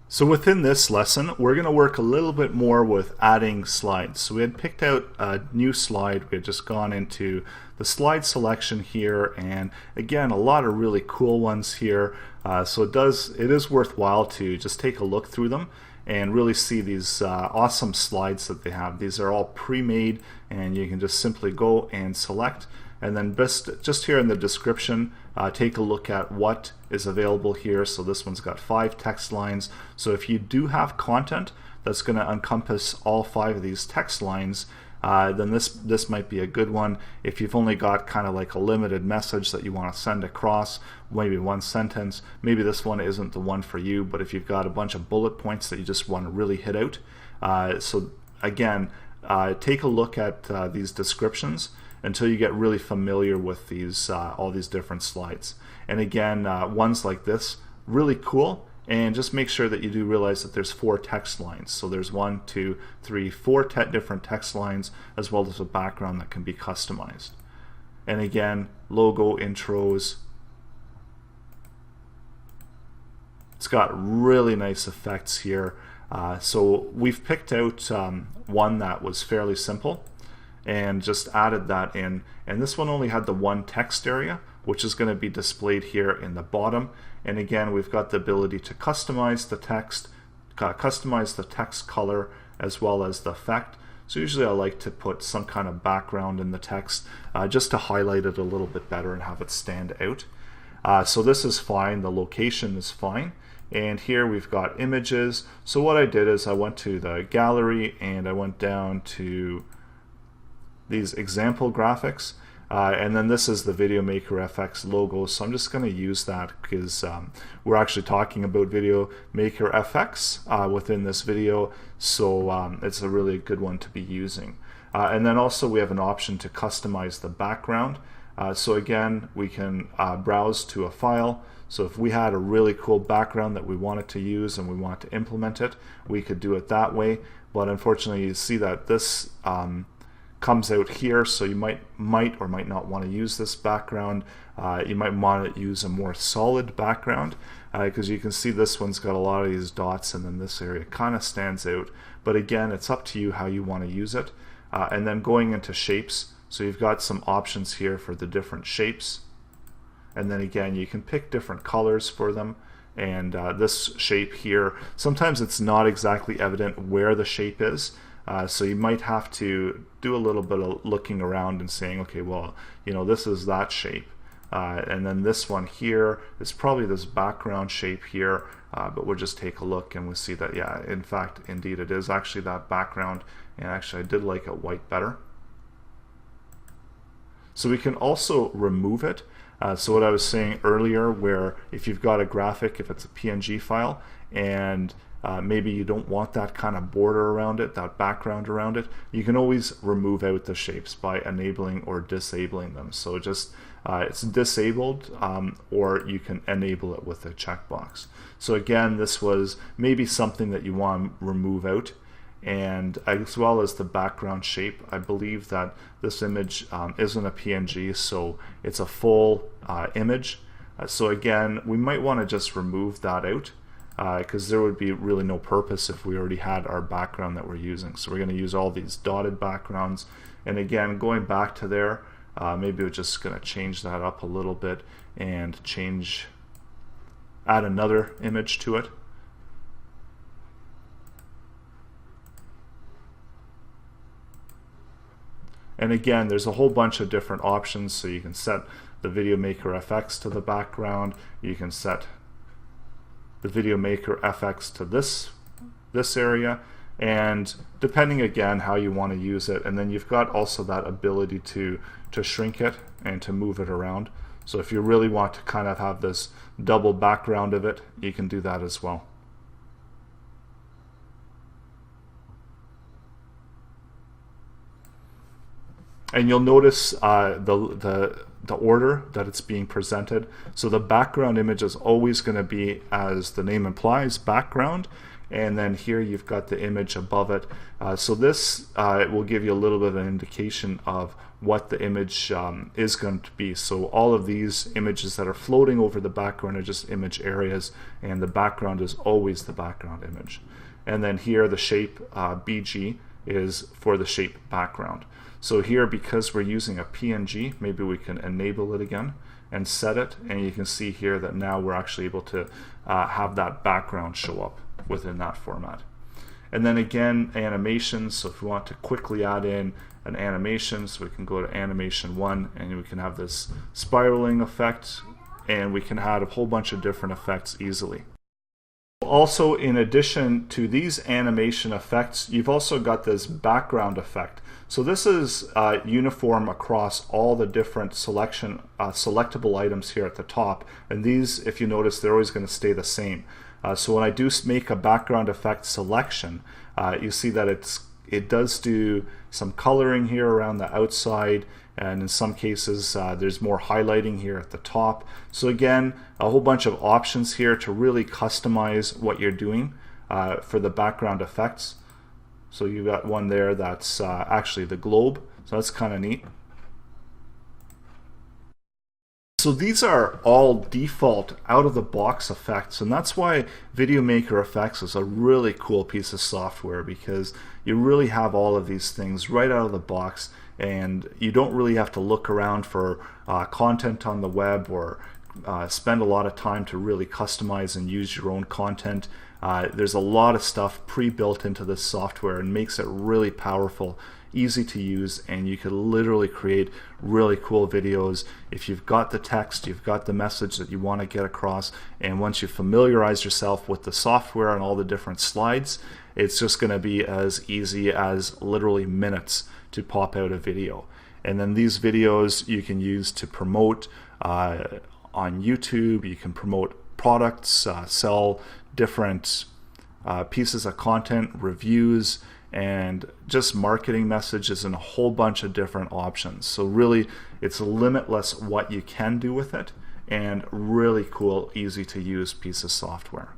So within this lesson, we're going to work a little bit more with adding slides. So we had picked out a new slide. We had just gone into the slide selection here, and again, a lot of really cool ones here. So it is worthwhile to just take a look through them and really see these awesome slides that they have. These are all pre-made, and you can just simply go and select. And then just here in the description, take a look at what is available here. So this one's got 5 text lines. So if you do have content that's going to encompass all 5 of these text lines, then this might be a good one. If you've only got kind of like a limited message that you want to send across, maybe one sentence, maybe this one isn't the one for you. But if you've got a bunch of bullet points that you just want to really hit out, so again, take a look at these descriptions until you get really familiar with these all these different slides. And again, ones like this, really cool. And just make sure that you do realize that there's 4 text lines. So there's 1, 2, 3, 4 different text lines, as well as a background that can be customized. And again, logo, intros. It's got really nice effects here. So we've picked out one that was fairly simple and just added that in. And this one only had the 1 text area, which is going to be displayed here in the bottom. And again, we've got the ability to customize the text color as well as the effect. So usually I like to put some kind of background in the text just to highlight it a little bit better and have it stand out. So this is fine, the location is fine. And here we've got images. So what I did is I went to the gallery and I went down to these example graphics. And then this is the VideoMakerFX logo, so I'm just going to use that because we're actually talking about VideoMakerFX within this video, so it's a really good one to be using. And then also we have an option to customize the background. So again, we can browse to a file. So if we had a really cool background that we wanted to use and we want to implement it, we could do it that way. But unfortunately, you see that this comes out here, so you might or might not want to use this background. You might want to use a more solid background because you can see this one's got a lot of these dots, and then this area kind of stands out. But again, it's up to you how you want to use it. And then going into shapes, so you've got some options here for the different shapes. And then again, you can pick different colors for them. And this shape here, sometimes it's not exactly evident where the shape is. So you might have to do a little bit of looking around and saying, okay, well, you know, this is that shape. And then this one here is probably this background shape here, but we'll just take a look and we'll see that, yeah, in fact, indeed, it is actually that background. And actually, I did like it white better. So we can also remove it. So what I was saying earlier, where if you've got a graphic, if it's a PNG file, and maybe you don't want that kind of border around it, that background around it, you can always remove out the shapes by enabling or disabling them. So just it's disabled, or you can enable it with a checkbox. So again, this was maybe something that you want to remove out, and as well as the background shape. I believe that this image isn't a PNG, so it's a full image. So again, we might want to just remove that out, because there would be really no purpose if we already had our background that we're using. So we're going to use all these dotted backgrounds. And again, going back to there, maybe we're just going to change that up a little bit and add another image to it. And again, there's a whole bunch of different options. So you can set the VideoMakerFX to the background. You can set the VideoMakerFX to this area, and depending again how you want to use it. And then you've got also that ability to shrink it and to move it around. So if you really want to kind of have this double background of it, you can do that as well. And you'll notice the order that it's being presented. So the background image is always going to be, as the name implies, background, and then here you've got the image above it. So this will give you a little bit of an indication of what the image is going to be. So all of these images that are floating over the background are just image areas, and the background is always the background image. And then here the shape BG is for the shape background. So here, because we're using a PNG, maybe we can enable it again and set it, and you can see here that now we're actually able to have that background show up within that format. And then again, animations. So if we want to quickly add in an animation, so we can go to animation 1 and we can have this spiraling effect, and we can add a whole bunch of different effects easily. Also, in addition to these animation effects, you've also got this background effect. So this is uniform across all the different selectable items here at the top, and these, if you notice, they're always going to stay the same. So when I do make a background effect selection, you see that it does do some coloring here around the outside, and in some cases there's more highlighting here at the top. So again, a whole bunch of options here to really customize what you're doing for the background effects. So you've got one there that's actually the globe, so that's kind of neat. So these are all default out-of-the-box effects, and that's why VideoMakerFX is a really cool piece of software, because you really have all of these things right out of the box, and you don't really have to look around for content on the web or spend a lot of time to really customize and use your own content. There's a lot of stuff pre-built into this software and makes it really powerful, easy to use, and you can literally create really cool videos. If you've got the text, you've got the message that you want to get across, and once you familiarize yourself with the software and all the different slides, it's just going to be as easy as literally minutes to pop out a video. And then these videos you can use to promote on YouTube. You can promote products, sell different pieces of content, reviews, and just marketing messages, and a whole bunch of different options. So really, it's limitless what you can do with it, and really cool, easy to use piece of software.